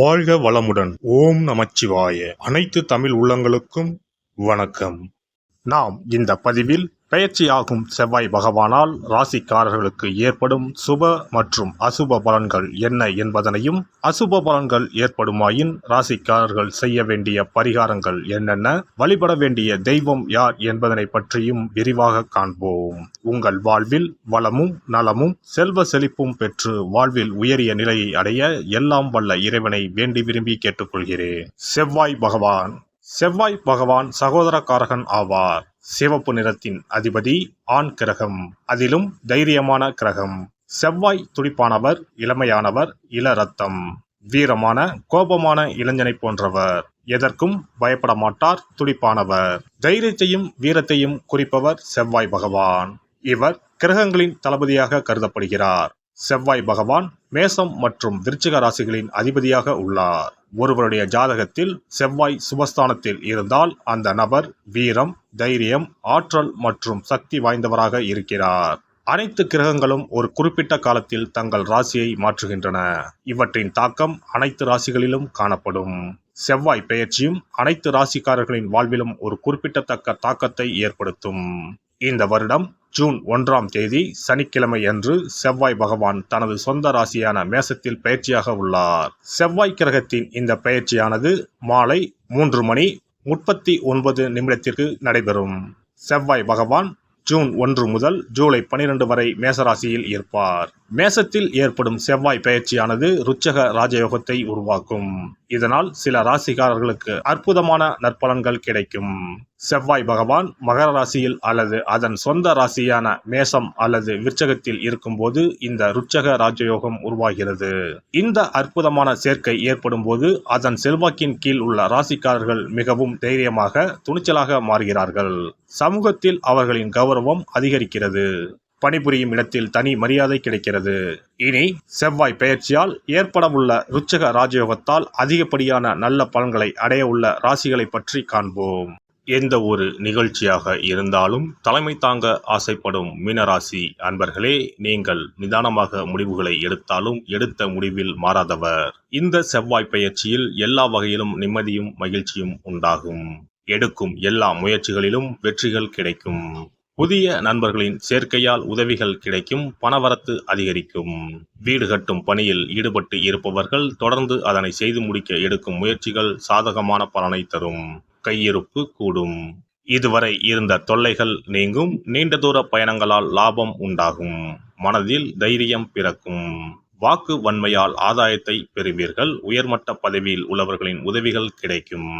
வாழ்க வளமுடன். ஓம் நமச்சிவாய. அனைத்து தமிழ் உள்ளங்களுக்கும் வணக்கம். நாம் இந்த பதிவில் பெயர்ச்சியாகும் செவ்வாய் பகவானால் ராசிக்காரர்களுக்கு ஏற்படும் சுப மற்றும் அசுப பலன்கள் என்ன என்பதனையும், அசுப பலன்கள் ஏற்படுமாயின் ராசிக்காரர்கள் செய்ய வேண்டிய பரிகாரங்கள் என்னென்ன, வழிபட வேண்டிய தெய்வம் யார் என்பதனை பற்றியும் விரிவாக காண்போம். உங்கள் வாழ்வில் வளமும் நலமும் செல்வ செழிப்பும் பெற்று வாழ்வில் உயரிய நிலையை அடைய எல்லாம் வல்ல இறைவனை வேண்டி விரும்பி கேட்டுக்கொள்கிறேன். செவ்வாய் பகவான் சகோதரக்காரகன் ஆவார். சிவப்பு நிறத்தின் அதிபதி, ஆண் கிரகம், அதிலும் தைரியமான கிரகம். செவ்வாய் துடிப்பானவர், இளமையானவர், இள ரத்தம், வீரமான கோபமான இளைஞனை போன்றவர். எதற்கும் பயப்பட மாட்டார், துடிப்பானவர். தைரியத்தையும் வீரத்தையும் குறிப்பவர் செவ்வாய் பகவான். இவர் கிரகங்களின் தளபதியாக கருதப்படுகிறார். செவ்வாய் பகவான் மேசம் மற்றும் விருச்சிக ராசிகளின் அதிபதியாக உள்ளார். ஒருவருடைய ஜாதகத்தில் செவ்வாய் சுபஸ்தானத்தில் இருந்தால் அந்த நபர் வீரம், தைரியம், ஆற்றல் மற்றும் சக்தி வாய்ந்தவராக இருக்கிறார். அனைத்து கிரகங்களும் ஒரு குறிப்பிட்ட காலத்தில் தங்கள் ராசியை மாற்றுகின்றன. இவற்றின் தாக்கம் அனைத்து ராசிகளிலும் காணப்படும். செவ்வாய் பெயர்ச்சியும் அனைத்து ராசிக்காரர்களின் வாழ்விலும் ஒரு குறிப்பிடத்தக்க தாக்கத்தை ஏற்படுத்தும். இந்த வருடம் ஜூன் 1ஆம் தேதி சனிக்கிழமை அன்று செவ்வாய் பகவான் தனது சொந்த ராசியான மேசத்தில் பயிற்சியாக உள்ளார். செவ்வாய் கிரகத்தின் இந்த பயிற்சியானது மாலை 3:39 நடைபெறும். செவ்வாய் பகவான் ஜூன் 1 முதல் ஜூலை 12 வரை மேசராசியில் இருப்பார். மேசத்தில் ஏற்படும் செவ்வாய் பயிற்சியானது ருச்சக ராஜயோகத்தை உருவாக்கும். இதனால் சில ராசிக்காரர்களுக்கு அற்புதமான நற்பலன்கள் கிடைக்கும். செவ்வாய் பகவான் மகர ராசியில் அல்லது அதன் சொந்த ராசியான மேசம் அல்லது விருச்சகத்தில் இருக்கும்போது இந்த ருச்சக ராஜயோகம் உருவாகிறது. இந்த அற்புதமான சேர்க்கை ஏற்படும் போது அதன் செல்வாக்கின் கீழ் உள்ள ராசிக்காரர்கள் மிகவும் தைரியமாக, துணிச்சலாக மாறுகிறார்கள். சமூகத்தில் அவர்களின் கௌரவம் அதிகரிக்கிறது. பணிபுரியும் இடத்தில் தனி மரியாதை கிடைக்கிறது. இனி செவ்வாய் பெயர்ச்சியால் ஏற்படவுள்ள ருச்சக ராஜயோகத்தால் அதிகப்படியான நல்ல பலன்களை அடைய உள்ள ராசிகளை பற்றி காண்போம். எந்த ஒரு நிகழ்ச்சியாக இருந்தாலும் தலைமை தாங்க ஆசைப்படும் மீனராசி அன்பர்களே, நீங்கள் நிதானமாக முடிவுகளை எடுத்தாலும் எடுத்த முடிவில் மாறாதவர். இந்த செவ்வாய் பெயர்ச்சியில் எல்லா வகையிலும் நிம்மதியும் மகிழ்ச்சியும் உண்டாகும். எடுக்கும் எல்லா முயற்சிகளிலும் வெற்றிகள் கிடைக்கும். புதிய நண்பர்களின் சேர்க்கையால் உதவிகள் கிடைக்கும். பணவரத்து அதிகரிக்கும். வீடு கட்டும் பணியில் ஈடுபட்டு இருப்பவர்கள் தொடர்ந்து அதனை செய்து முடிக்க எடுக்கும் முயற்சிகள் சாதகமான பலனை தரும். கையிருப்பு கூடும். இதுவரை இருந்த தொல்லைகள் நீங்கும். நீண்ட தூர பயணங்களால் லாபம் உண்டாகும். மனதில் தைரியம் பிறக்கும். வாக்கு வன்மையால் ஆதாயத்தை பெறுவீர்கள். உயர்மட்ட பதவியில் உள்ளவர்களின் உதவிகள் கிடைக்கும்.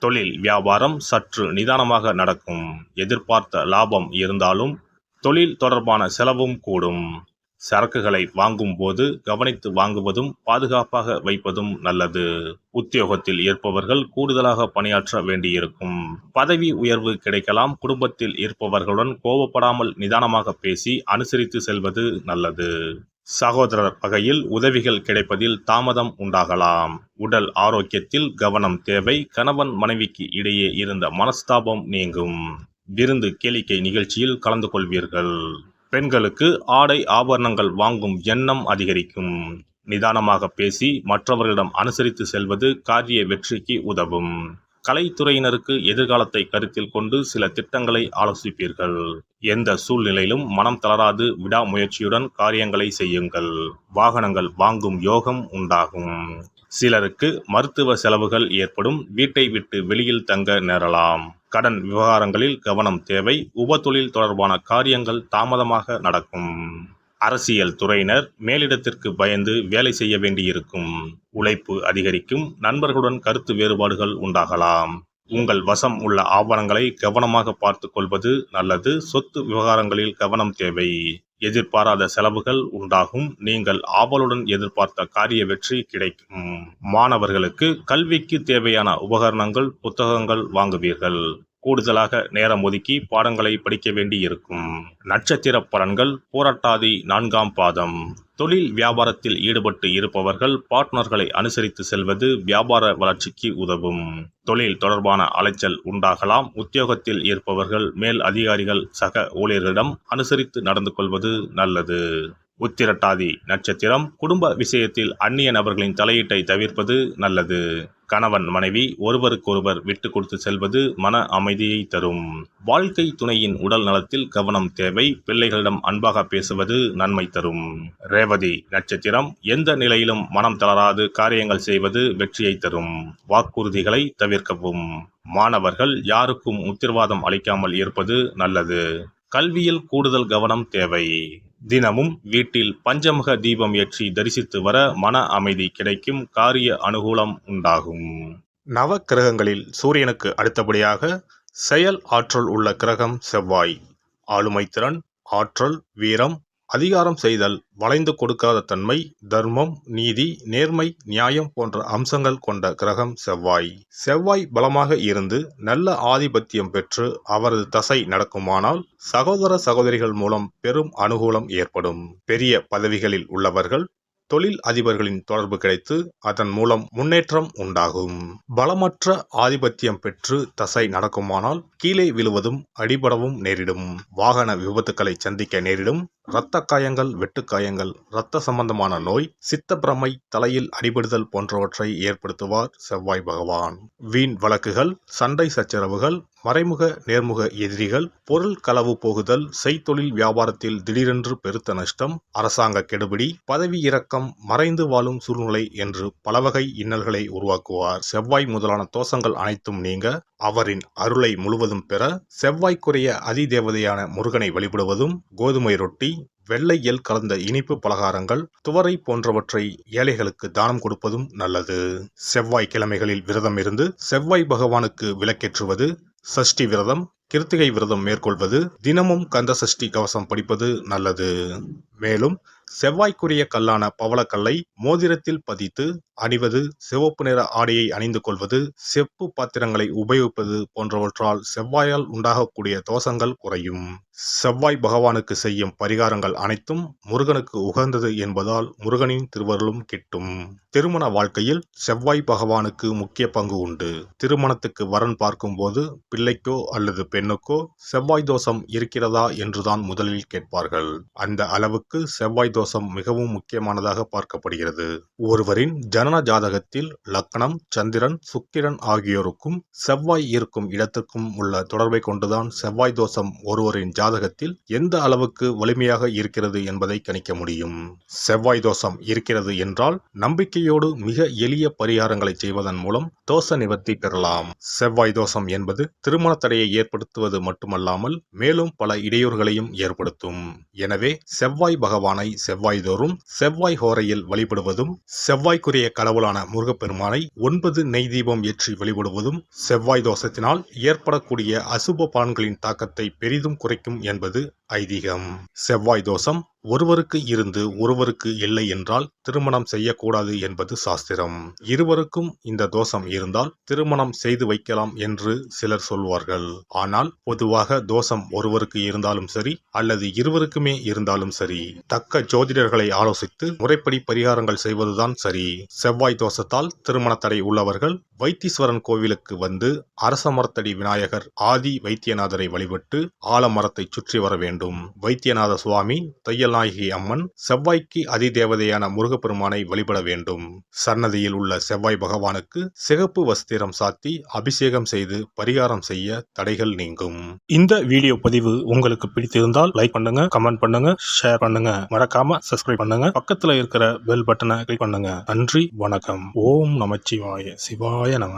தொழில் வியாபாரம் சற்று நிதானமாக நடக்கும். எதிர்பார்த்த லாபம் இருந்தாலும் தொழில் தொடர்பான செலவும் கூடும். சரக்குகளை வாங்கும் போது கவனித்து வாங்குவதும் பாதுகாப்பாக வைப்பதும் நல்லது. உத்தியோகத்தில் இருப்பவர்கள் கூடுதலாக பணியாற்ற வேண்டியிருக்கும். பதவி உயர்வு கிடைக்கலாம். குடும்பத்தில் இருப்பவர்களுடன் கோபப்படாமல் நிதானமாக பேசி அனுசரித்து செல்வது நல்லது. சகோதரர் வகையில் உதவிகள் கிடைப்பதில் தாமதம் உண்டாகலாம். உடல் ஆரோக்கியத்தில் கவனம் தேவை. கணவன் மனைவிக்கு இடையே இருந்த மனஸ்தாபம் நீங்கும். விருந்து கேளிக்கை நிகழ்ச்சியில் கலந்து கொள்வீர்கள். பெண்களுக்கு ஆடை ஆபரணங்கள் வாங்கும் எண்ணம் அதிகரிக்கும். நிதானமாக பேசி மற்றவர்களிடம் அனுசரித்து செல்வது காரிய வெற்றிக்கு உதவும். கலைத்துறையினருக்கு எதிர்காலத்தை கருத்தில் கொண்டு சில திட்டங்களை ஆலோசிப்பீர்கள். எந்த சூழ்நிலையிலும் மனம் தளராது விடாமுயற்சியுடன் காரியங்களை செய்யுங்கள். வாகனங்கள் வாங்கும் யோகம் உண்டாகும். சிலருக்கு மருத்துவ செலவுகள் ஏற்படும். வீட்டை விட்டு வெளியில் தங்க நேரலாம். கடன் விவகாரங்களில் கவனம் தேவை. உபத்தொழில் தொடர்பான காரியங்கள் தாமதமாக நடக்கும். அரசியல் துறையினர் மேலிடத்திற்கு பயந்து வேலை செய்ய வேண்டியிருக்கும். உழைப்பு அதிகரிக்கும். நண்பர்களுடன் கருத்து வேறுபாடுகள் உண்டாகலாம். உங்கள் வசம் உள்ள ஆவணங்களை கவனமாக பார்த்து கொள்வது நல்லது. சொத்து விவகாரங்களில் கவனம் தேவை. எதிர்பாராத செலவுகள் உண்டாகும். நீங்கள் ஆவலுடன் எதிர்பார்த்த காரிய வெற்றி கிடைக்கும். மாணவர்களுக்கு கல்விக்கு தேவையான உபகரணங்கள், புத்தகங்கள் வாங்குவீர்கள். கூடுதலாக நேரம் ஒதுக்கி பாடங்களை படிக்க வேண்டியிருக்கும். நட்சத்திர பலன்கள் பூரட்டாதி 4ஆம் பாதம். தொழில் வியாபாரத்தில் ஈடுபட்டு இருப்பவர்கள் பார்ட்னர்களை அனுசரித்து செல்வது வியாபார வளர்ச்சிக்கு உதவும். தொழில் தொடர்பான அலைச்சல் உண்டாகலாம். உத்தியோகத்தில் இருப்பவர்கள் மேல் அதிகாரிகள், சக ஊழியர்களிடம் அனுசரித்து நடந்து கொள்வது நல்லது. உத்திரட்டாதி நட்சத்திரம் குடும்ப விஷயத்தில் அந்நிய நபர்களின் தலையீட்டை தவிர்ப்பது நல்லது. கணவன் மனைவி ஒருவருக்கொருவர் விட்டு கொடுத்து செல்வது மன அமைதியை தரும். வாழ்க்கை துணையின் உடல் நலத்தில் கவனம் தேவை. பிள்ளைகளிடம் அன்பாக பேசுவது நன்மை தரும். ரேவதி நட்சத்திரம் எந்த நிலையிலும் மனம் தளராது காரியங்கள் செய்வது வெற்றியை தரும். வாக்குறுதிகளை தவிர்க்கவும். மாணவர்கள் யாருக்கும் உத்தரவாதம் அளிக்காமல் இருப்பது நல்லது. கல்வியில் கூடுதல் கவனம் தேவை. தினமும் வீட்டில் பஞ்சமுக தீபம் ஏற்றி தரிசித்து வர மன அமைதி கிடைக்கும். காரிய அனுகூலம் உண்டாகும். நவ கிரகங்களில் சூரியனுக்கு அடுத்தபடியாக செயல் ஆற்றல் உள்ள கிரகம் செவ்வாய். ஆளுமை திறன், ஆற்றல், வீரம், அதிகாரம் செய்தல், வளைந்து கொடுக்காத தன்மை, தர்மம், நீதி, நேர்மை, நியாயம் போன்ற அம்சங்கள் கொண்ட கிரகம் செவ்வாய். செவ்வாய் பலமாக இருந்து நல்ல ஆதிபத்தியம் பெற்று அவரது தசை நடக்குமானால் சகோதர சகோதரிகள் மூலம் பெரும் அனுகூலம் ஏற்படும். பெரிய பதவிகளில் உள்ளவர்கள் தொழில் அதிபர்களின் தொடர்பு கிடைத்து அதன் மூலம் முன்னேற்றம் உண்டாகும். பலமற்ற ஆதிபத்தியம் பெற்று தசை நடக்குமானால் கீழே விழுவதும் அடிபடவும் நேரிடும். வாகன விபத்துக்களை சந்திக்க நேரிடும். இரத்த காயங்கள், வெட்டுக்காயங்கள், இரத்த சம்பந்தமான நோய், சித்தப்பிரமை, தலையில் அடிபடுதல் போன்றவற்றை ஏற்படுத்துவார் செவ்வாய் பகவான். வீண் வழக்குகள், சண்டை சச்சரவுகள், மறைமுக நேர்முக எதிரிகள், பொருள் களவு போகுதல், செய்தொழில் வியாபாரத்தில் திடீரென்று பெருத்த நஷ்டம், அரசாங்க கெடுபிடி, பதவி இறக்கம், மறைந்து வாழும் சூழ்நிலை என்று பலவகை இன்னல்களை உருவாக்குவார். செவ்வாய் முதலான தோஷங்கள் அனைத்தும் நீங்க அவரின் அருளை முழுவதும் பெற செவ்வாய்க்குரிய அதிதேவதையான முருகனை வழிபடுவதும், கோதுமை ரொட்டி, வெள்ளை எள் கலந்த இனிப்பு பலகாரங்கள், துவரை போன்றவற்றை ஏழைகளுக்கு தானம் கொடுப்பதும் நல்லது. செவ்வாய் கிழமைகளில் விரதம் இருந்து செவ்வாய் பகவானுக்கு விளக்கேற்றுவது, சஷ்டி விரதம், கிருத்திகை விரதம் மேற்கொள்வது, தினமும் கந்த சஷ்டி கவசம் படிப்பது நல்லது. மேலும் செவ்வாய்க்குரிய கல்லான பவளக்கல்லை மோதிரத்தில் பதித்து அணிவது, சிவப்பு நிற ஆடையை அணிந்து கொள்வது, செப்பு பாத்திரங்களை உபயோகிப்பது போன்றவற்றால் செவ்வாயால் உண்டாகக்கூடிய தோஷங்கள் குறையும். செவ்வாய் பகவானுக்கு செய்யும் பரிகாரங்கள் அனைத்தும் முருகனுக்கு உகந்தது என்பதால் முருகனின் திருவருளும் கிட்டும். திருமண வாழ்க்கையில் செவ்வாய் பகவானுக்கு முக்கிய பங்கு உண்டு. திருமணத்துக்கு வரன் பார்க்கும்போது பிள்ளைக்கோ அல்லது பெண்ணுக்கோ செவ்வாய் தோஷம் இருக்கிறதா என்றுதான் முதலில் கேட்பார்கள். அந்த அளவுக்கு செவ்வாய் தோஷம் மிகவும் முக்கியமானதாக பார்க்கப்படுகிறது. ஒருவரின் ஜனன ஜாதகத்தில் லக்னம், சந்திரன், சுக்கிரன் ஆகியோருக்கும் செவ்வாய் இருக்கும் இடத்துக்கும் உள்ள தொடர்பை கொண்டுதான் செவ்வாய் தோஷம் ஒருவரின் ஜாதகத்தில் எந்த அளவுக்கு வலிமையாக இருக்கிறது என்பதை கணிக்க முடியும். செவ்வாய் தோஷம் இருக்கிறது என்றால் நம்பிக்கையோடு மிக எளிய பரிகாரங்களை செய்வதன் மூலம் தோஷ நிவர்த்தி பெறலாம். செவ்வாய் தோஷம் என்பது திருமண தடையை ஏற்படுத்துவது மட்டுமல்லாமல் மேலும் பல இடையூறுகளையும் ஏற்படுத்தும். எனவே செவ்வாய் பகவானை செவ்வாய் தோறும் செவ்வாய் ஹோரையில் வழிபடுவதும், செவ்வாய்க்குரிய கடவுளான முருகப்பெருமானை 9 நெய் தீபம் ஏற்றி வழிபடுவதும் செவ்வாய் தோஷத்தினால் ஏற்படக்கூடிய அசுப பலன்களின் தாக்கத்தை பெரிதும் குறைக்கும் என்பது ஐதீகம். செவ்வாய் தோஷம் ஒருவருக்கு இருந்து ஒருவருக்கு இல்லை என்றால் திருமணம் செய்யக்கூடாது என்பது சாஸ்திரம். இருவருக்கும் இந்த தோஷம் இருந்தால் திருமணம் செய்து வைக்கலாம் என்று சிலர் சொல்வார்கள். ஆனால் பொதுவாக தோஷம் ஒருவருக்கு இருந்தாலும் சரி அல்லது இருவருக்குமே இருந்தாலும் சரி, தக்க ஜோதிடர்களை ஆலோசித்து முறைப்படி பரிகாரங்கள் செய்வதுதான் சரி. செவ்வாய் தோஷத்தால் திருமண தடை உள்ளவர்கள் வைத்தீஸ்வரன் கோவிலுக்கு வந்து அரச மரத்தடி விநாயகர் ஆதி வைத்தியநாதரை வழிபட்டு ஆலமரத்தை சுற்றி வர வேண்டும். வைத்தியநாத சுவாமி, தையல்நாயகி அம்மன், செவ்வாய்க்கு அதிதேவதையான முருகப்பெருமானை வழிபட வேண்டும். சன்னதியில் உள்ள செவ்வாய் பகவானுக்கு சிகப்பு வஸ்திரம் சாத்தி அபிஷேகம் செய்து பரிகாரம் செய்ய தடைகள் நீங்கும். இந்த வீடியோ பதிவு உங்களுக்கு பிடித்திருந்தால் லைக் பண்ணுங்க, கமெண்ட் பண்ணுங்க, ஷேர் பண்ணுங்க, மறக்காம சப்ஸ்கிரைப் பண்ணுங்க, பக்கத்துல இருக்கிற பெல் பட்டனை கிளிக் பண்ணுங்க. நன்றி, வணக்கம். ஓம் நமச்சிவாய. சிவாய நம.